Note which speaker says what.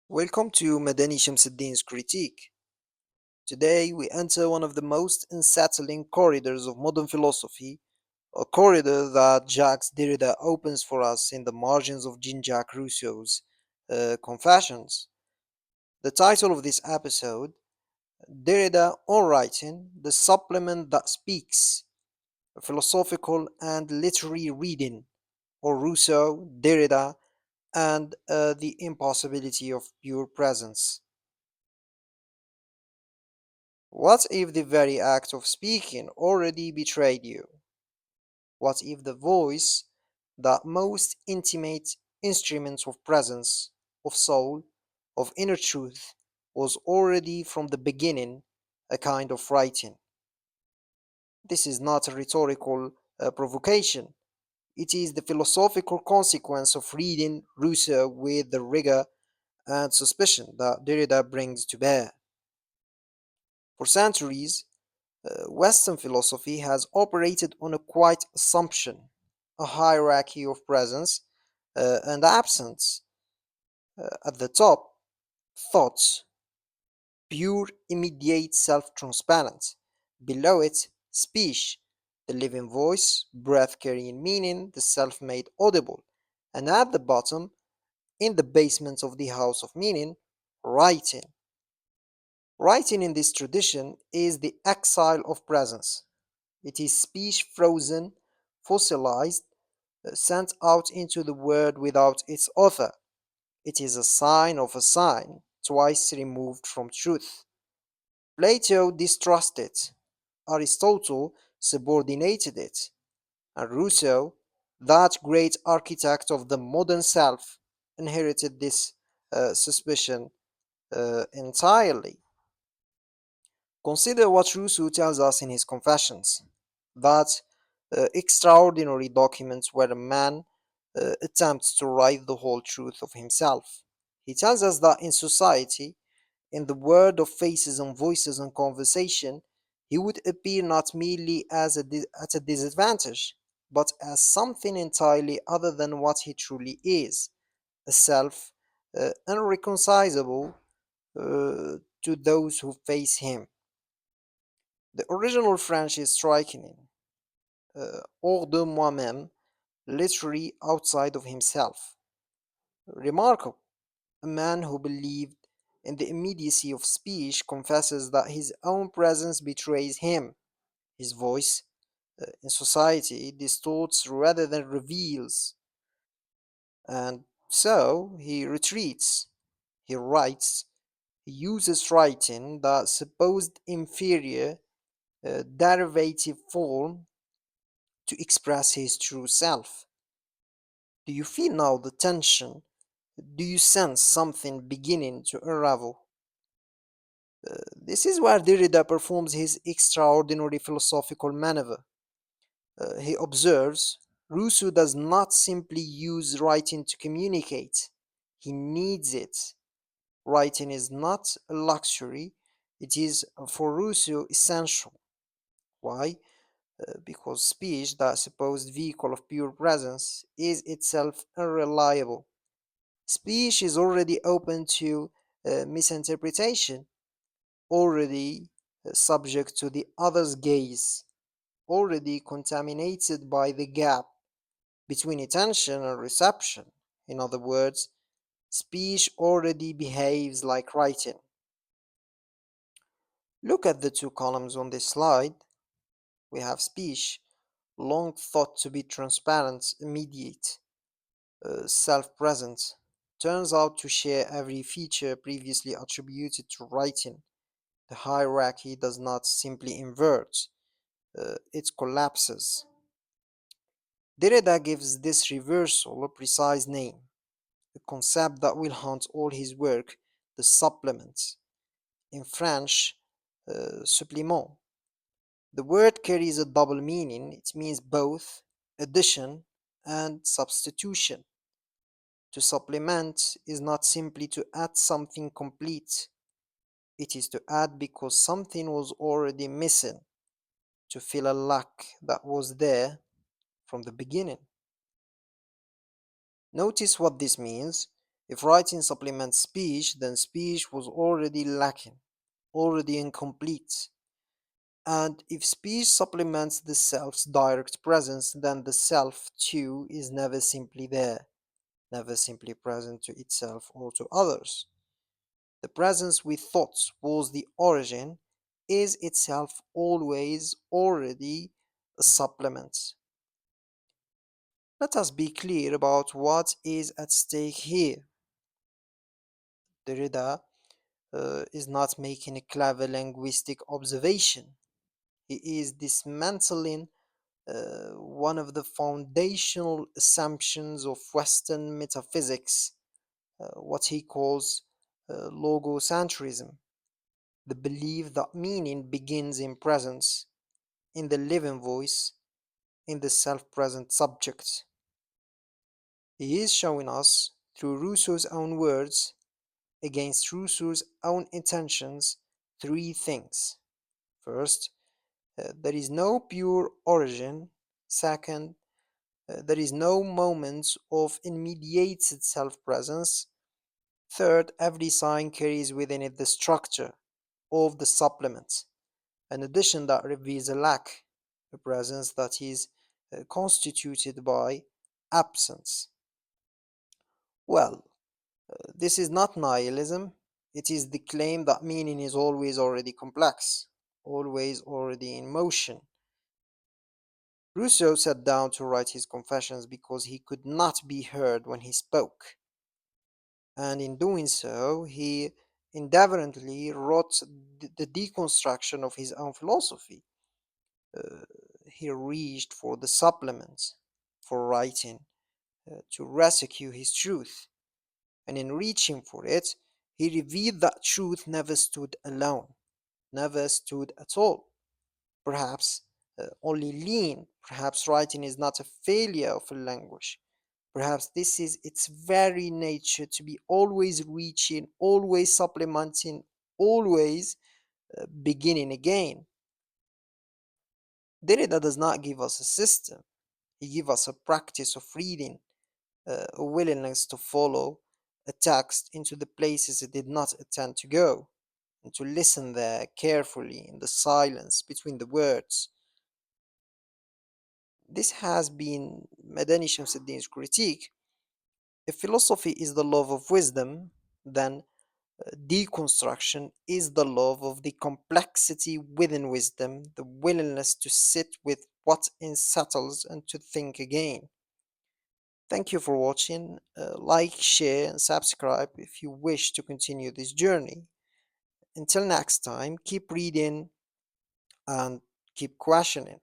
Speaker 1: Welcome to Madani Shamsuddin's critique. Today we enter one of the most unsettling corridors of modern philosophy, a corridor that Jacques Derrida opens for us in the margins of Jean-Jacques Rousseau's Confessions. The title of this episode, Derrida on Writing, the supplement that speaks, a philosophical and literary reading, or Rousseau, Derrida, and the impossibility of pure presence. What if the very act of speaking already betrayed you? What if the voice, that most intimate instrument of presence, of soul, of inner truth, was already from the beginning a kind of writing? This is not a rhetorical provocation. It is the philosophical consequence of reading Rousseau with the rigor and suspicion that Derrida brings to bear. For centuries, Western philosophy has operated on a quiet assumption, a hierarchy of presence and absence. At the top, thoughts, pure, immediate, self transparent. Below it, speech, the living voice, breath carrying meaning, the self made audible. And at the bottom, in the basement of the house of meaning, writing. Writing in this tradition is the exile of presence. It is speech frozen, fossilized, sent out into the world without its author. It is a sign of a sign, twice removed from truth. Plato distrusted it, Aristotle subordinated it, and Rousseau, that great architect of the modern self, inherited this suspicion entirely. Consider what Rousseau tells us in his Confessions, that extraordinary documents where a man attempts to write the whole truth of himself. He tells us that in society, in the world of faces and voices and conversation, he would appear not merely as at a disadvantage, but as something entirely other than what he truly is, a self unreconcilable to those who face him. The original French is striking, hors de moi-même, literally outside of himself. Remarkable. A man who believed in the immediacy of speech confesses that his own presence betrays him. His voice in society distorts rather than reveals, and so he retreats. He writes. He uses writing, the supposed inferior derivative form, to express his true self. Do you feel now the tension? Do you sense something beginning to unravel? This is where Derrida performs his extraordinary philosophical maneuver. He observes Rousseau does not simply use writing to communicate, he needs it. Writing is not a luxury, it is for Rousseau essential. Why? Because speech, that supposed vehicle of pure presence, is itself unreliable. Speech is already open to misinterpretation, already subject to the other's gaze, already contaminated by the gap between attention and reception. In other words, speech already behaves like writing. Look at the two columns on this slide. We have speech, long thought to be transparent, immediate, self-present, turns out to share every feature previously attributed to writing. The hierarchy does not simply invert, it collapses. Derrida gives this reversal a precise name, a concept that will haunt all his work, the supplement. In French, supplément. The word carries a double meaning. It means both addition and substitution. To supplement is not simply to add something complete, it is to add because something was already missing, to fill a lack that was there from the beginning. Notice what this means. If writing supplements speech, then speech was already lacking, already incomplete. And if speech supplements the self's direct presence, then the self too is never simply there, never simply present to itself or to others. The presence we thought was the origin is itself always already a supplement. Let us be clear about what is at stake here. Derrida is not making a clever linguistic observation. He is dismantling one of the foundational assumptions of Western metaphysics, what he calls logocentrism, the belief that meaning begins in presence, in the living voice, in the self present subject. He is showing us, through Rousseau's own words, against Rousseau's own intentions, three things. First, there is no pure origin. Second, there is no moment of immediate self-presence. Third, every sign carries within it the structure of the supplement, an addition that reveals a lack, a presence that is constituted by absence. Well, this is not nihilism, it is the claim that meaning is always already complex, always already in motion. Rousseau sat down to write his confessions because he could not be heard when he spoke, and in doing so, he endeavoringly wrote the deconstruction of his own philosophy. Uh, he reached for the supplements, for writing, to rescue his truth, and in reaching for it, he revealed that truth never stood alone, never stood at all. Perhaps only lean, perhaps writing is not a failure of a language. Perhaps this is its very nature to be always reaching, always supplementing, always beginning again. Derrida does not give us a system, he gives us a practice of reading, a willingness to follow a text into the places it did not intend to go, and to listen there carefully in the silence between the words. This has been Madani Shamsuddin's critique. If philosophy is the love of wisdom, then deconstruction is the love of the complexity within wisdom, the willingness to sit with what unsettles and to think again. Thank you for watching. Like, share, and subscribe if you wish to continue this journey. Until next time, keep reading and keep questioning.